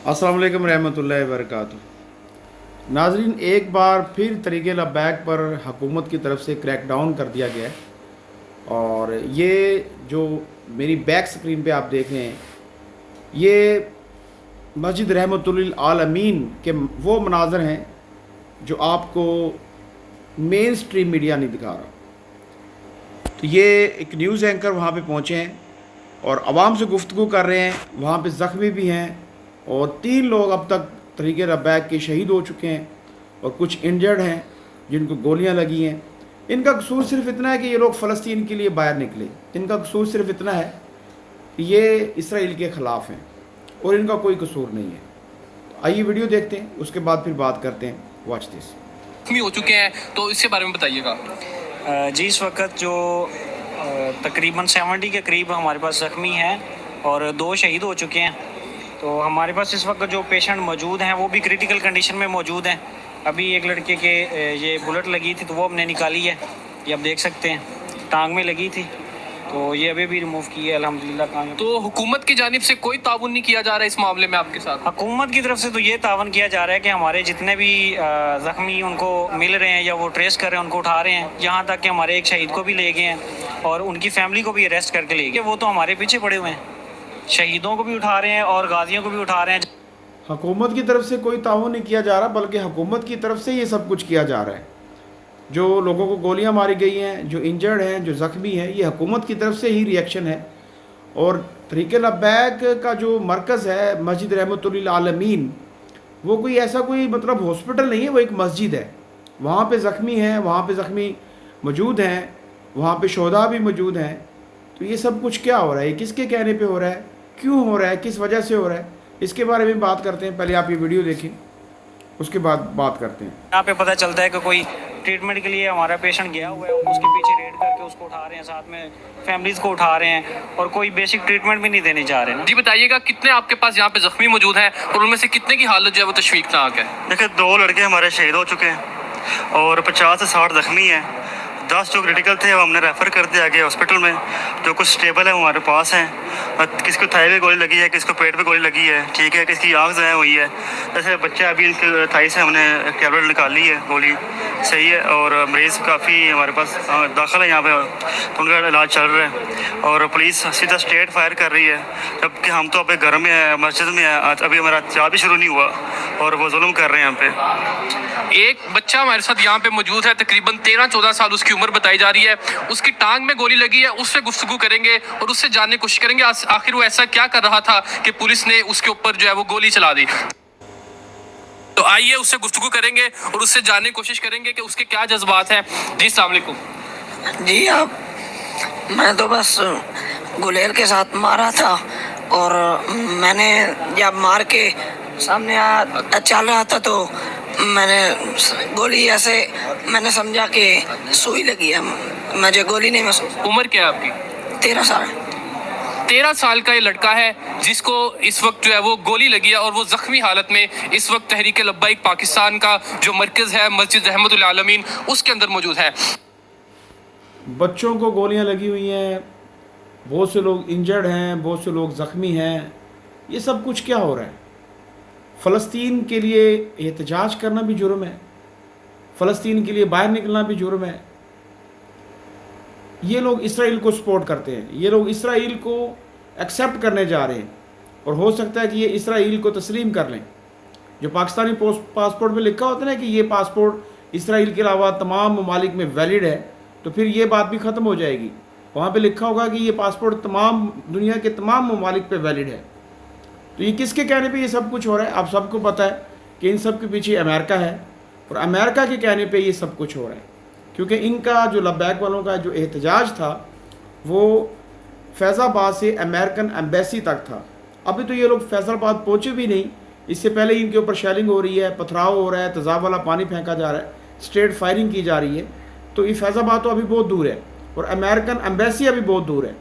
अस्सलाम वालेकुम रहमतुल्लाहि व बरकातुहू। नाज़रीन, एक बार फिर तरीक़े लब्बैक पर हुकूमत की तरफ से क्रैक डाउन कर दिया गया है। और ये जो मेरी बैक स्क्रीन पे आप देख रहे हैं, ये मस्जिद रहमतुल आलमीन के वो मनाज़र हैं जो आपको मेन स्ट्रीम मीडिया नहीं दिखा रहा। तो ये एक न्यूज़ एंकर वहाँ पे पहुँचे हैं और आवाम से गुफ्तगू कर रहे हैं। वहाँ पे ज़ख्मी भी हैं और 3 लोग अब तक तरीक़े लब्बैक के शहीद हो चुके हैं और कुछ इंजर्ड हैं जिनको गोलियां लगी हैं। इनका कसूर सिर्फ इतना है कि ये लोग फ़लस्तीन के लिए बाहर निकले। इनका कसूर सिर्फ इतना है कि ये इसराइल के ख़िलाफ़ हैं और इनका कोई कसूर नहीं है। तो आइए वीडियो देखते हैं, उसके बाद फिर बात करते हैं। Watch this. जख्मी हो चुके हैं तो इसके बारे में बताइएगा। जी, इस वक्त जो तकरीबन 70 के करीब हमारे पास ज़ख्मी हैं और 2 शहीद हो चुके हैं। तो हमारे पास इस वक्त जो पेशेंट मौजूद हैं वो भी क्रिटिकल कंडीशन में मौजूद हैं। अभी एक लड़के के ये बुलेट लगी थी तो वो हमने निकाली है, ये आप देख सकते हैं, टांग में लगी थी, तो ये अभी भी रिमूव की है अल्हम्दुलिल्लाह। कामयाब। तो हुकूमत की जानिब से कोई ताउन नहीं किया जा रहा है इस मामले में आपके साथ? हुकूमत की तरफ से तो ये तावन किया जा रहा है कि हमारे जितने भी ज़ख्मी उनको मिल रहे हैं या वो ट्रेस कर रहे हैं, उनको उठा रहे हैं। यहाँ तक कि हमारे एक शहीद को भी ले गए हैं और उनकी फैमिली को भी अरेस्ट करके ले गए। वो तो हमारे पीछे पड़े हुए हैं, शहीदों को भी उठा रहे हैं और गाजियों को भी उठा रहे हैं। हुकूमत की तरफ से कोई ताउन नहीं किया जा रहा, बल्कि हुकूमत की तरफ से ये सब कुछ किया जा रहा है। जो लोगों को गोलियां मारी गई हैं, जो इंजर्ड हैं, जो ज़ख्मी हैं, ये हुकूमत की तरफ से ही रिएक्शन है। और तरीक़े लब्बैक का जो मरकज़ है मस्जिद रहमतुल आलमीन, वो कोई ऐसा कोई मतलब हॉस्पिटल नहीं है, वो एक मस्जिद है। वहाँ पे ज़ख्मी हैं, वहाँ पे ज़ख्मी मौजूद हैं, वहाँ पे शोहदा भी मौजूद हैं। तो ये सब कुछ क्या हो रहा है, किसके कहने पे हो रहा है, क्यों हो रहा है, किस वजह से हो रहा है, इसके बारे में बात करते हैं। पहले आप ये वीडियो देखें, उसके बाद बात करते हैं। यहाँ पे पता चलता है कि कोई ट्रीटमेंट के लिए हमारा पेशेंट गया हुआ है, उसके पीछे रेड करके उसको उठा रहे हैं, साथ में फैमिलीज़ को उठा रहे हैं और कोई बेसिक ट्रीटमेंट भी नहीं देने जा रहे हैं। जी बताइएगा, कितने आपके पास यहाँ पे जख्मी मौजूद हैं और उनमें से कितने की हालत जो है वो तशवीशनाक है? देखिए, 2 लड़के हमारे शहीद हो चुके हैं और 50 से 60 ज़ख्मी हैं। 10 जो क्रिटिकल थे वो हमने रेफ़र कर दिया गया हॉस्पिटल में। जो कुछ स्टेबल है वो हमारे पास हैं। किसी को थाई पे गोली लगी है, किसी को पेट पे गोली लगी है, ठीक है, किसी की आँख ज़ाया हुई है। जैसे बच्चा अभी इनके थाई से हमने टैबलेट निकाली है, गोली सही है और मरीज़ काफ़ी हमारे पास दाखिल है यहाँ पे, तो उनका इलाज चल रहा है। और पुलिस सीधा स्ट्रेट फायर कर रही है, जबकि हम तो अपने घर में हैं, मस्जिद में हैं। आज अभी हमारा चाह भी शुरू नहीं हुआ और वो जुल्म कर रहे हैं यहाँ पे। एक बच्चा हमारे साथ यहाँ पे मौजूद है, तकरीबन 13-14 साल उसकी उम्र बताई जा रही है। उसकी टांग में गोली लगी है, उससे गुफ्तगू करेंगे और उससे जानने की कोशिश करेंगे आखिर वो ऐसा क्या कर रहा था कि पुलिस ने उसके ऊपर जो है वो गोली चला दी। तो आइए उससे गुफ्तगू करेंगे और उससे जानने की कोशिश करेंगे कि उसके क्या जज्बात हैं। जी अस्सलाम वालेकुम। जी आप, मैं तो बस गुलेल के साथ मारा था और मैंने जब मार के सामने चल रहा था तो मैंने गोली ऐसे मैंने समझा कि सुई लगी है, मुझे गोली नहीं महसूस। उम्र क्या है आपकी? 13 साल। 13 साल का ये लड़का है जिसको इस वक्त जो है वो गोली लगी है और वो ज़ख्मी हालत में इस वक्त तहरीक लब्बैक पाकिस्तान का जो मरकज़ है मस्जिद रहमतुल आलमीन उसके अंदर मौजूद है। बच्चों को गोलियां लगी हुई हैं, बहुत से लोग इंजर्ड हैं, बहुत से लोग ज़ख्मी हैं। ये सब कुछ क्या हो रहा है? फ़लस्तीन के लिए एहतजाज करना भी जुर्म है, फ़लस्तीन के लिए बाहर निकलना भी जुर्म है। ये लोग इसराइल को सपोर्ट करते हैं, ये लोग इसराइल को एक्सेप्ट करने जा रहे हैं और हो सकता है कि ये इसराइल को तस्लीम कर लें। जो पाकिस्तानी पासपोर्ट में लिखा होता है ना कि ये पासपोर्ट इसराइल के अलावा तमाम ममालिक में वैलिड है, तो फिर ये बात भी ख़त्म हो जाएगी। वहाँ पे लिखा होगा कि ये पासपोर्ट तमाम दुनिया के तमाम ममालिक पे वैलिड है। तो ये किसके कहने पे ये सब कुछ हो रहा है? आप सबको पता है कि इन सब के पीछे अमेरिका है और अमेरिका के कहने पे ये सब कुछ हो रहा है, क्योंकि इनका जो लब्बैक वालों का जो एहतजाज था वो फैज़ाबाद से अमेरिकन एम्बेसी तक था। अभी तो ये लोग फैज़ाबाद पहुँचे भी नहीं, इससे पहले इनके ऊपर शेलिंग हो रही है, पथराव हो रहा है, तेज़ाब वाला पानी फेंका जा रहा है, स्ट्रेट फायरिंग की जा रही है। तो ये फैज़ाबाद तो अभी बहुत दूर है और अमेरिकन एम्बेसी अभी बहुत दूर है।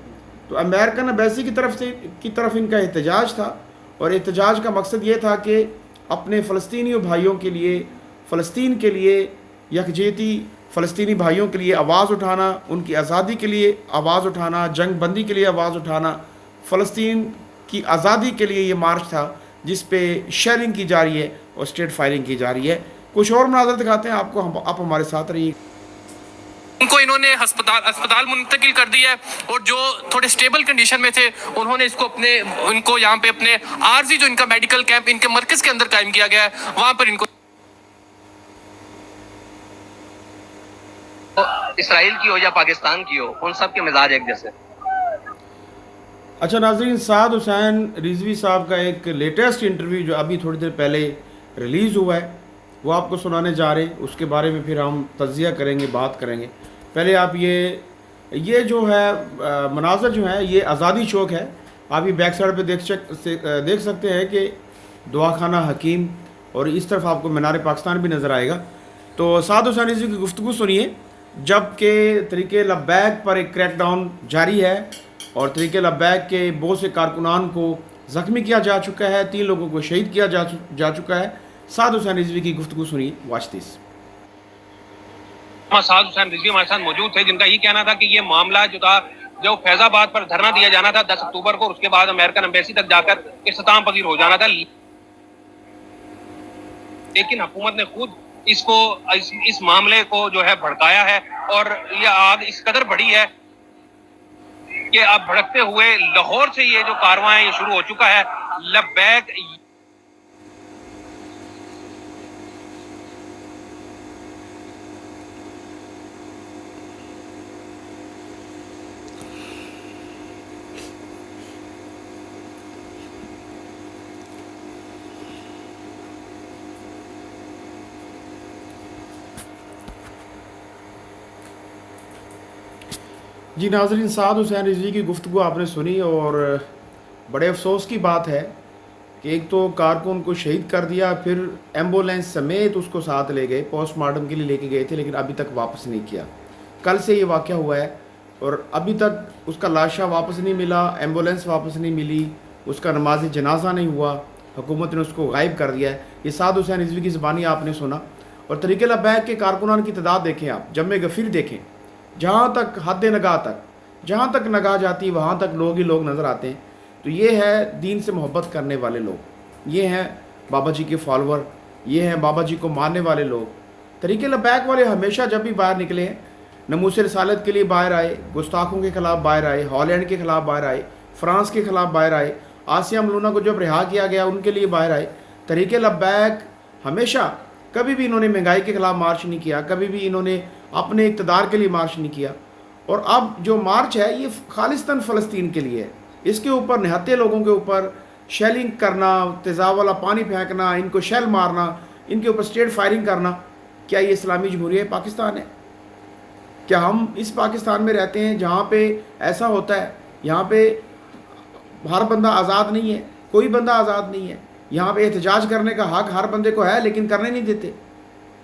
तो अमेरिकन एम्बेसी की तरफ इनका एहतजाज था और एहतजाज का मकसद ये था कि अपने फ़लस्तीनी भाइयों के लिए, फ़लस्तीन के लिए यकजहती फ़लस्तीनी भाइयों के लिए आवाज़ उठाना, उनकी आज़ादी के लिए आवाज़ उठाना, जंग बंदी के लिए आवाज़ उठाना, फ़लस्तीन की आज़ादी के लिए ये मार्च था जिस पे शेयरिंग की जा रही है और स्ट्रेट फायरिंग की जा रही है। कुछ और मनाज़र दिखाते हैं आपको, आप हमारे साथ रहिए। उनको इन्होंने अस्पताल मुंतकिल कर दिया है, और जो थोड़े स्टेबल कंडीशन में थे उन्होंने इनको यहाँ पे अपने आरजी जो इनका मेडिकल कैंप इनके मरकज के अंदर कायम किया गया है, वहाँ पर इनको इसराइल की हो या पाकिस्तान की हो, उन सब के मिजाज एक जैसे। अच्छा नाज़रीन, साद हुसैन रिजवी साहब का एक लेटेस्ट इंटरव्यू जो अभी थोड़ी देर पहले रिलीज़ हुआ है वो आपको सुनाने जा रहे हैं। उसके बारे में फिर हम तज्जिया करेंगे, बात करेंगे। पहले आप ये जो है मनाज़र जो है ये आज़ादी चौक है। आप ये बैक साइड पे देख सकते हैं कि दवाखाना हकीम, और इस तरफ आपको मीनार पाकिस्तान भी नज़र आएगा। तो साद हुसैन रिजवी की गुफ्तगू सुनिए, जबकि तरीके लब्बैक पर एक क्रैकडाउन जारी है और तरीके लब्बैक के बहुत से कारकुनान को ज़ख्मी किया जा चुका है, 3 लोगों को शहीद किया जा चुका है। साद हुसैन रिजवी की गुफ्तगू सुनिए, वॉच दिस। साद हुसैन रिजवी हमारे साथ मौजूद थे, जिनका ये कहना था कि ये मामला जो था, जो फैजाबाद पर धरना दिया जाना था 10 अक्टूबर को, उसके बाद अमेरिकन एम्बेसी तक जाकर इख्तिताम पजीर हो जाना था, लेकिन हुकूमत ने खुद इस मामले को जो है भड़काया है, और ये आग इस कदर बढ़ी है कि अब भड़कते हुए लाहौर से ये जो कारवां ये शुरू हो चुका है। लब्बैक जी नाज़रीन, साद हुसैन रिजवी की गुफ्तगू आपने सुनी, और बड़े अफसोस की बात है कि एक तो कारकुन को शहीद कर दिया, फिर एम्बुलेंस समेत उसको साथ ले गए, पोस्टमार्टम के लिए लेके गए थे, लेकिन अभी तक वापस नहीं किया। कल से ये वाक़या हुआ है और अभी तक उसका लाशा वापस नहीं मिला, एम्बुलेंस वापस नहीं मिली, उसका नमाज जनाजा नहीं हुआ, हुकूमत ने उसको गायब कर दिया है। ये साद हुसैन रिजवी की ज़बानी आपने सुना। और तरीके लब्बैक के कारकुनान की तादाद देखें आप, जम्मे गफ़ीर देखें, जहाँ तक हद नगाह तक, जहाँ तक नगाह जाती है वहाँ तक लोग ही लोग नज़र आते हैं। तो ये है दीन से मोहब्बत करने वाले लोग, ये हैं बाबा जी के फॉलोअर, ये हैं बाबा जी को मानने वाले लोग। तरीके लब्बैक वाले हमेशा जब भी बाहर निकले हैं, नमूस रसालत के लिए बाहर आए, गुस्ताखों के ख़िलाफ़ बाहर आए, हॉलैंड के ख़िलाफ़ बाहर आए, फ्रांस के ख़िलाफ़ बाहर आए, आसिया मलूना को जब रिहा किया गया उनके लिए बाहर आए। तरीके लब्बैक हमेशा कभी भी इन्होंने महंगाई के ख़िलाफ़ मार्च नहीं किया, कभी भी इन्होंने अपने इक़्तिदार के लिए मार्च नहीं किया। और अब जो मार्च है ये खालिस्तान फ़लस्तीन के लिए है। इसके ऊपर निहत्ते लोगों के ऊपर शेलिंग करना, तेज़ाब वाला पानी फेंकना, इनको शेल मारना, इनके ऊपर स्ट्रेट फायरिंग करना, क्या ये इस्लामी जमहूरियत पाकिस्तान है? क्या हम इस पाकिस्तान में रहते हैं जहाँ पे ऐसा होता है? यहाँ पे हर बंदा आज़ाद नहीं है, कोई बंदा आज़ाद नहीं है। यहाँ पे एहतजाज करने का हक हर बंदे को है, लेकिन करने नहीं देते।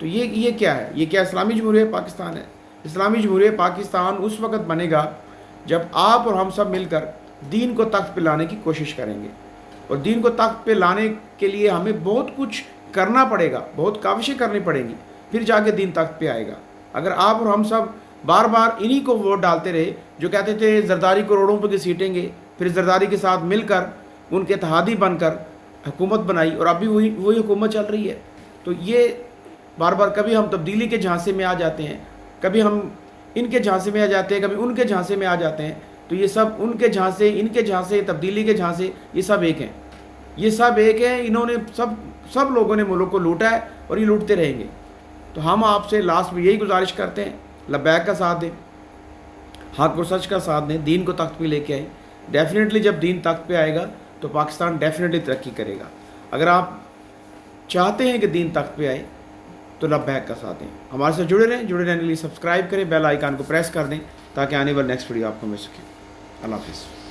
तो ये क्या है? ये क्या इस्लामी जमहूरियत पाकिस्तान है? इस्लामी जमहूरियत पाकिस्तान उस वक़्त बनेगा जब आप और हम सब मिलकर दीन को तख्त पे लाने की कोशिश करेंगे। और दीन को तख्त पे लाने के लिए हमें बहुत कुछ करना पड़ेगा, बहुत काविशें करनी पड़ेंगी, फिर जाके दीन तख्त पे आएगा। अगर आप और हम सब बार बार इन्हीं को वोट डालते रहे जो कहते थे जरदारी को रोडों पर घसीटेंगे, फिर जरदारी के साथ मिलकर उनके इत्तेहादी बनकर हुकूमत बनाई, और अभी वही हुकूमत चल रही है। तो ये बार बार कभी हम तब्दीली के झांसे में आ जाते हैं, कभी हम इनके झांसे में आ जाते हैं, कभी उनके झांसे में आ जाते हैं। तो ये सब उनके झांसे, इनके झांसे, तब्दीली के झांसे, ये सब एक हैं, ये सब एक हैं। इन्होंने सब लोगों ने मुल्क को लूटा है और ये लूटते रहेंगे। तो हम आपसे लास्ट में यही गुजारिश करते हैं, लब्बैक का साथ दें, हक और सच का साथ दें, दीन को तख्त पे लेके आए। डेफिनेटली जब दीन तख्त पे आएगा तो पाकिस्तान डेफिनेटली तरक्की करेगा। अगर आप चाहते हैं कि दीन तख्त पे आए तो लब्बैक का साथ दें। हमारे साथ जुड़े रहें, जुड़े रहने के लिए सब्सक्राइब करें, बेल आइकन को प्रेस कर दें ताकि आने वाले नेक्स्ट वीडियो आपको मिल सके। अल्लाह हाफिज़।